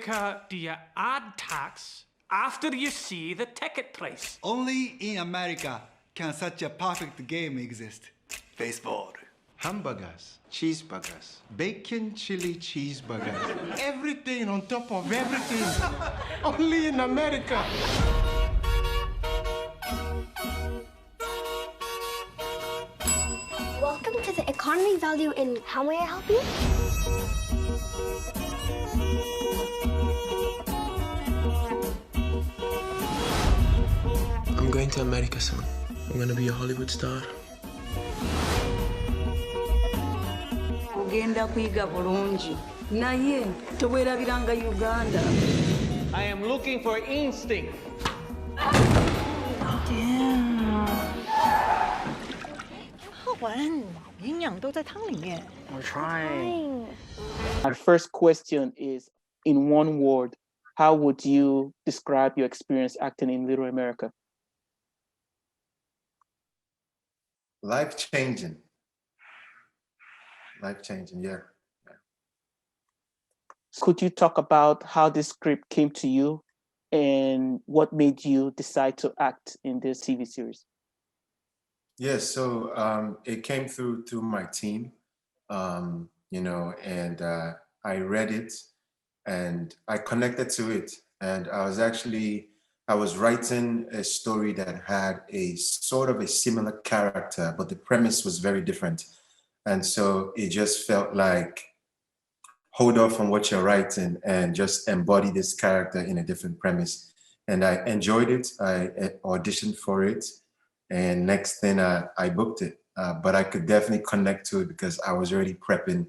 America do you add tax after you see the ticket price? Only in America can such a perfect game exist. Baseball. Hamburgers, cheeseburgers, bacon chili cheeseburgers. Everything on top of everything. Only in America. Welcome to the economy value in how may I help you? I'm going to America soon. I'm gonna be a Hollywood star. Ogenda kuyiga bulungi naye tebwerabiranga Uganda. I am looking for instinct. We're trying. Our first question is, in one word, how would you describe your experience acting in Little America? Life-changing. Life-changing, yeah. Could you talk about how this script came to you and what made you decide to act in this TV series? Yes, so it came through my team, you know, and I read it and I connected to it. And I was writing a story that had a sort of a similar character, but the premise was very different. And so it just felt like, hold off on what you're writing and just embody this character in a different premise. And I enjoyed it. I auditioned for it. And next thing I booked it. But I could definitely connect to it because I was already prepping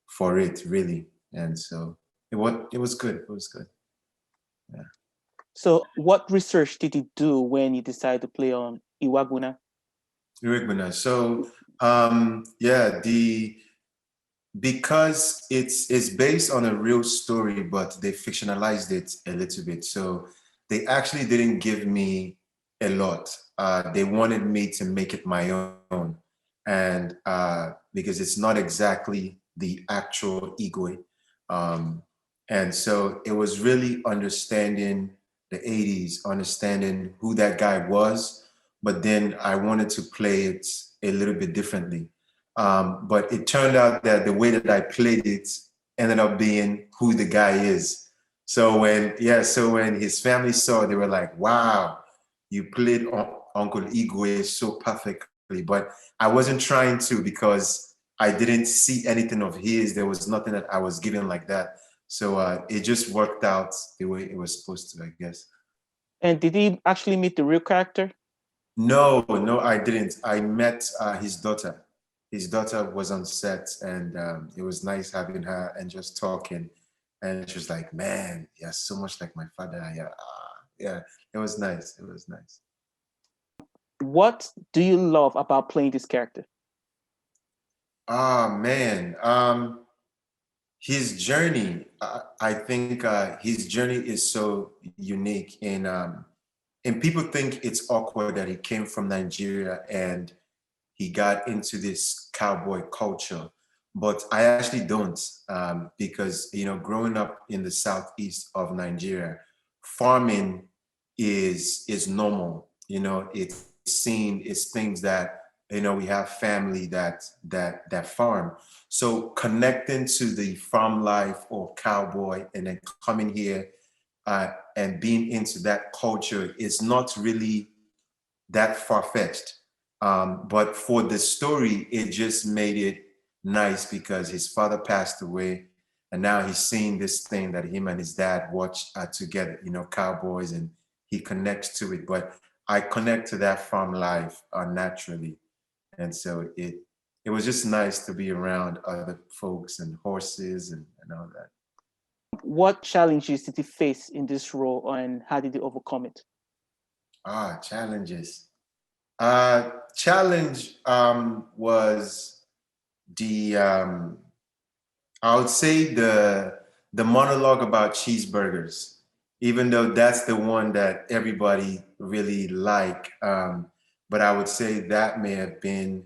for it, really. And so it was good. It was good. Yeah. So what research did you do when you decided to play on Iwaguna? Iwaguna. So yeah, because it's based on a real story, but they fictionalized it a little bit. So they actually didn't give me a lot. They wanted me to make it my own. And because it's not exactly the actual Igwe. And so it was really understanding the 80s, understanding who that guy was, but then I wanted to play it a little bit differently. But it turned out that the way that I played it ended up being who the guy is. So when his family saw it, they were like, wow, you played Uncle Igwe so perfectly. But I wasn't trying to because I didn't see anything of his. There was nothing that I was given like that. So it just worked out the way it was supposed to, I guess. And did he actually meet the real character? No, I didn't. I met his daughter. His daughter was on set, and it was nice having her and just talking. And she was like, man, yeah, so much like my father. Yeah, it was nice. It was nice. What do you love about playing this character? Man, his journey, I think his journey is so unique. And people think it's awkward that he came from Nigeria and he got into this cowboy culture. But I actually don't, because, you know, growing up in the southeast of Nigeria, farming is normal. You know, it's things that, you know, we have family that farm. So connecting to the farm life or cowboy and then coming here and being into that culture is not really that far-fetched. But for the story, it just made it nice because his father passed away and now he's seeing this thing that him and his dad watched together, you know, cowboys, and he connects to it. But I connect to that farm life naturally. And so it was just nice to be around other folks and horses and all that. What challenges did you face in this role and how did you overcome it? Challenges. Challenge was the, I would say the monologue about cheeseburgers, even though that's the one that everybody really like. But I would say that may have been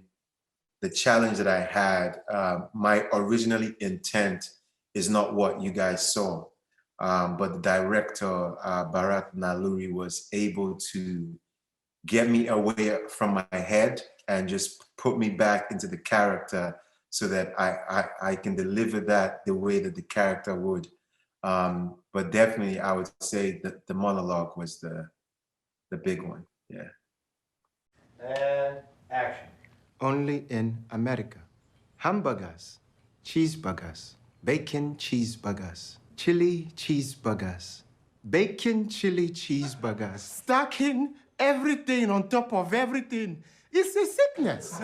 the challenge that I had. My originally intent is not what you guys saw. But the director, Bharat Naluri, was able to get me away from my head and just put me back into the character so that I can deliver that the way that the character would. But definitely, I would say that the monologue was the big one. Yeah. And action. Only in America. Hamburgers, cheeseburgers, bacon cheeseburgers, chili cheeseburgers, bacon chili cheeseburgers, stacking everything on top of everything. It's a sickness.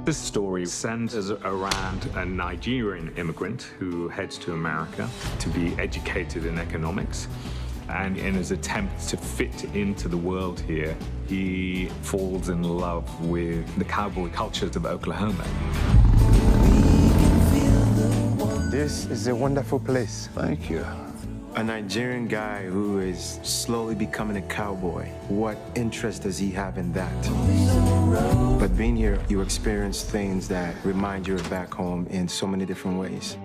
This story centers around a Nigerian immigrant who heads to America to be educated in economics. And in his attempt to fit into the world here, he falls in love with the cowboy cultures of Oklahoma. This is a wonderful place. Thank you. A Nigerian guy who is slowly becoming a cowboy. What interest does he have in that? But being here, you experience things that remind you of back home in so many different ways.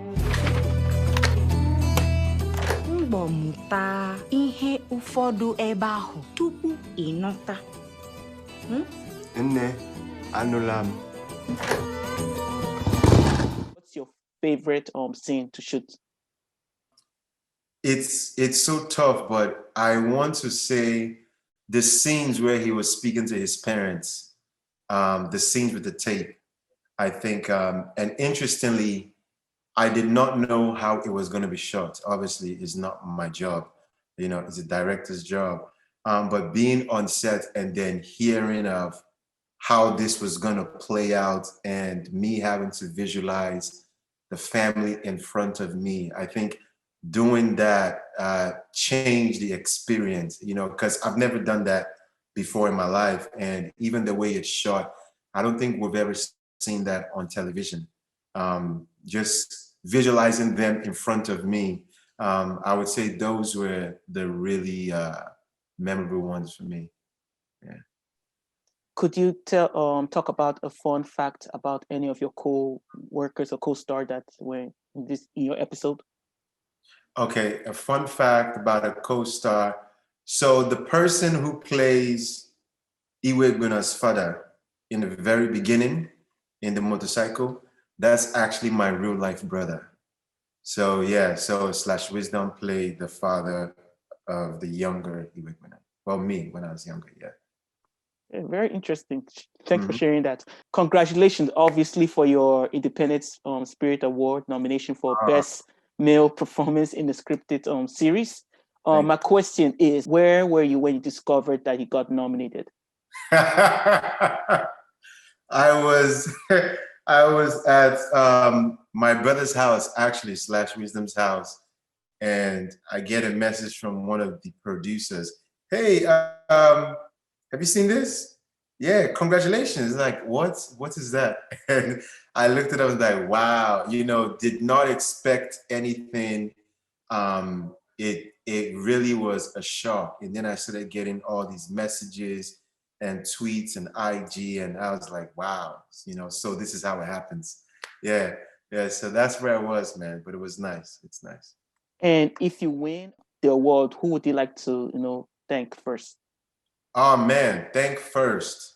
Mụta ihe ụfọdụ ebe ahụ tupu ịnọta. Nne, anulam. What's your favorite scene to shoot? It's so tough, but I want to say the scenes where he was speaking to his parents, the scenes with the tape, I think, and interestingly, I did not know how it was going to be shot. Obviously, it's not my job, it's a director's job. But being on set and then hearing of how this was going to play out and me having to visualize the family in front of me, I think doing that changed the experience, because I've never done that before in my life. And even the way it's shot, I don't think we've ever seen that on television. Just visualizing them in front of me, I would say those were the really memorable ones for me. Yeah. Could you talk about a fun fact about any of your co-workers or co-star that were in your episode? Okay, a fun fact about a co-star. So the person who plays Iwegbunna's father in the very beginning in the motorcycle, that's actually my real life brother. So yeah, Slash Wisdom played the father of the younger Iwegbunna. Well, me when I was younger, yeah. Very interesting. Thanks for sharing that. Congratulations, obviously, for your Independent Spirit Award nomination for Best Male Performance in the Scripted Series. My question is, where were you when you discovered that he got nominated? I was at my brother's house, actually, Slash Wisdom's house, and I get a message from one of the producers. Hey, have you seen this? Yeah, congratulations. Like, what is that? And I looked at it, I was like, wow, did not expect anything. It really was a shock. And then I started getting all these messages and tweets and IG, and I was like, wow, so this is how it happens. Yeah, so that's where I was, man, but it was nice. It's nice. And if you win the award, who would you like to, thank first? Oh, man, thank first.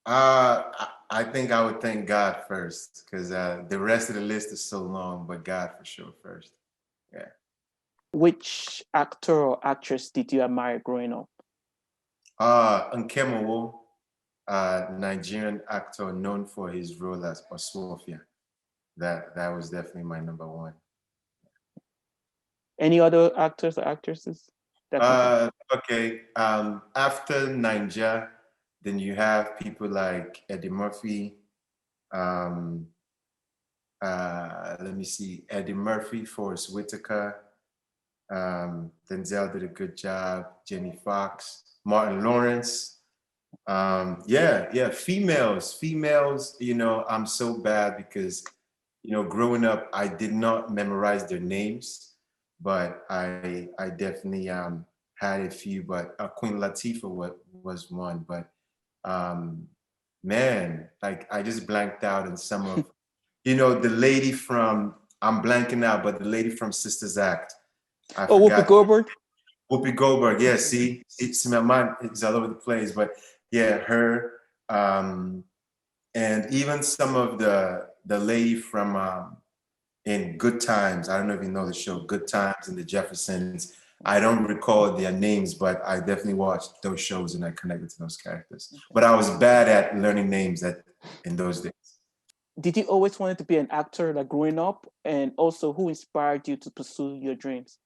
I think I would thank God first, because the rest of the list is so long, but God for sure first. Yeah. Which actor or actress did you admire growing up? Nkemowo, Nigerian actor known for his role as Oswofia. That was definitely my number one. Any other actors or actresses? Okay. After Ninja, then you have people like Eddie Murphy. Let me see, Eddie Murphy, Forrest Whitaker. Denzel did a good job. Jamie Foxx, Martin Lawrence. Females. I'm so bad because, growing up, I did not memorize their names. But I definitely had a few, but Queen Latifah was one. But man, like I just blanked out in some of You know, the lady from, I'm blanking out, but the lady from Sisters Act. I Oh, Whoopi forgot. Goldberg? Whoopi Goldberg, yeah, see, my mind is all over the place, but yeah, her, and even some of the lady from in Good Times. I don't know if you know the show Good Times and the Jeffersons. I don't recall their names, but I definitely watched those shows and I connected to those characters. But I was bad at learning names in those days. Did you always wanted to be an actor, like growing up? And also, who inspired you to pursue your dreams?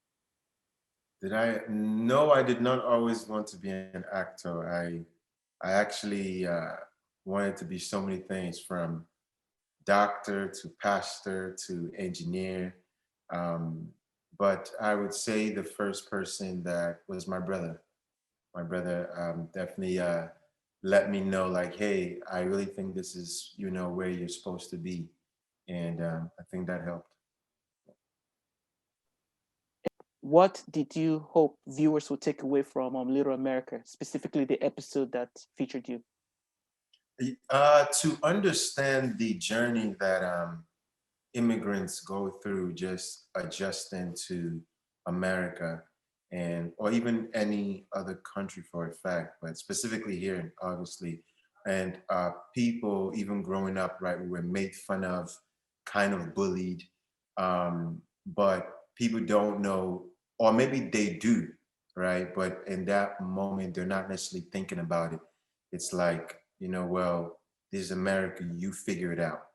Did I? No, I did not always want to be an actor. I actually wanted to be so many things, from doctor to pastor to engineer. But I would say the first person that was my brother. My brother definitely let me know, like, hey, I really think this is, where you're supposed to be. And I think that helped. What did you hope viewers would take away from Little America, specifically the episode that featured you? To understand the journey that immigrants go through, just adjusting to America, or even any other country for a fact, but specifically here, obviously. And people, even growing up, right, we were made fun of, kind of bullied, but people don't know, or maybe they do, right? But in that moment, they're not necessarily thinking about it. It's like, well, this is America, you figure it out.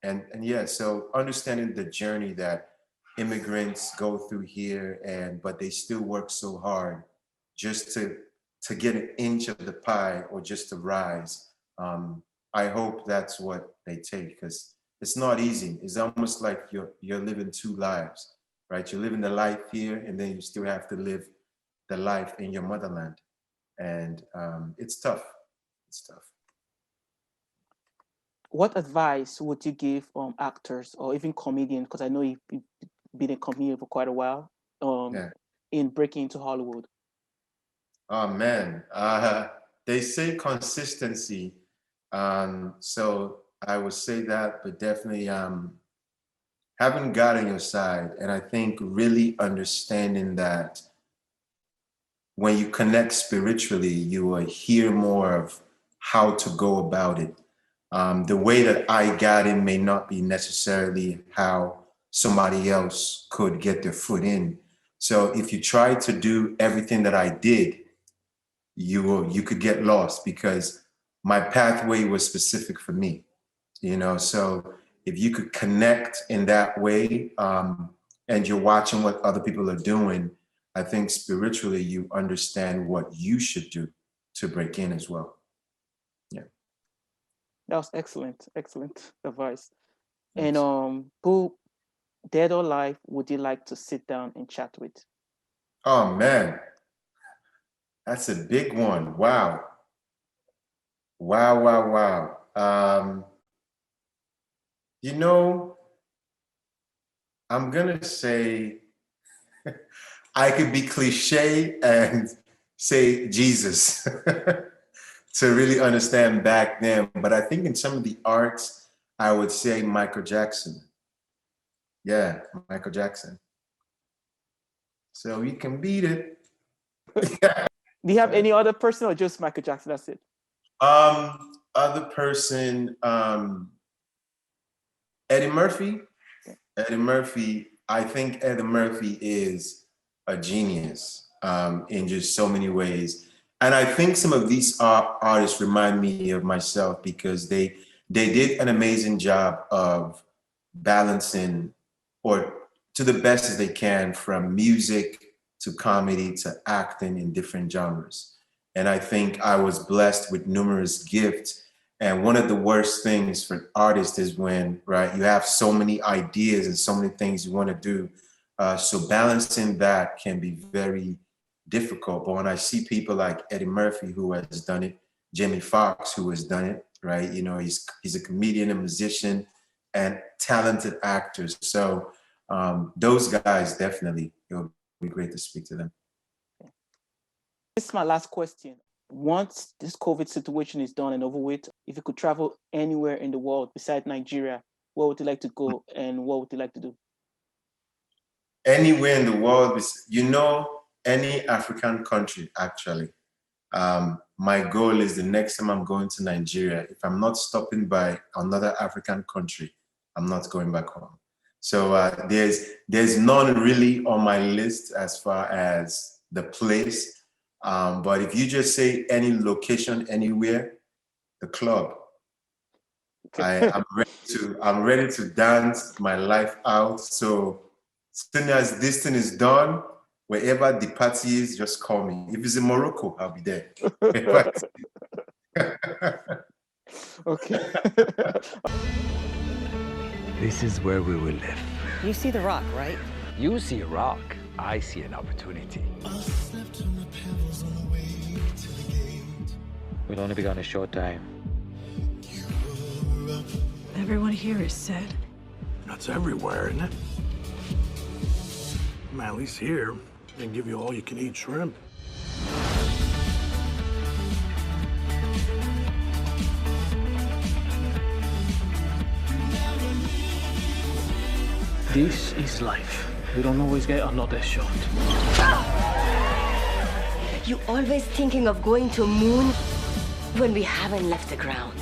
And yeah, so understanding the journey that immigrants go through here, but they still work so hard just to get an inch of the pie, or just to rise. I hope that's what they take, because it's not easy. It's almost like you're living two lives, right? You're living the life here, and then you still have to live the life in your motherland, and it's tough. It's tough. What advice would you give actors or even comedians, because I know you've been a comedian for quite a while, Yeah. in breaking into Hollywood? Oh man, they say consistency. So I would say that, but definitely having God on your side. And I think really understanding that when you connect spiritually, you will hear more of how to go about it. The way that I got in may not be necessarily how somebody else could get their foot in. So if you try to do everything that I did, you could get lost, because my pathway was specific for me. So if you could connect in that way, and you're watching what other people are doing, I think spiritually you understand what you should do to break in as well. Yeah. That was excellent advice. Thanks. And who, dead or alive, would you like to sit down and chat with? Oh man, that's a big one. Wow. I'm gonna say, I could be cliche and say Jesus to really understand back then. But I think in some of the arts, I would say Michael Jackson. Yeah, Michael Jackson. So you can beat it. Do you have any other person, or just Michael Jackson? That's it. Other person, Eddie Murphy. Eddie Murphy. I think Eddie Murphy is a genius in just so many ways. And I think some of these artists remind me of myself, because they did an amazing job of balancing, or to the best as they can, from music to comedy to acting in different genres. And I think I was blessed with numerous gifts. And one of the worst things for artists is when, right, you have so many ideas and so many things you want to do. So balancing that can be very difficult. But when I see people like Eddie Murphy, who has done it, Jamie Foxx, who has done it, right? He's a comedian, a musician, and talented actors. So those guys, definitely, it'll be great to speak to them. This is my last question. Once this COVID situation is done and over with, if you could travel anywhere in the world besides Nigeria, where would you like to go, and what would you like to do? Anywhere in the world, any African country, actually. My goal is the next time I'm going to Nigeria, if I'm not stopping by another African country, I'm not going back home. So there's none really on my list as far as the place. But if you just say any location, anywhere, the club. Okay. I'm ready to dance my life out. So as soon as this thing is done, wherever the party is, just call me. If it's in Morocco, I'll be there. Okay. This is where we will live. You see the rock, right? You see a rock. I see an opportunity. We'll only be gone a short time. Everyone here is sad. That's everywhere, isn't it? At least here, they can give you all you can eat shrimp. This is life. We don't always get another shot. You always thinking of going to moon when we haven't left the ground.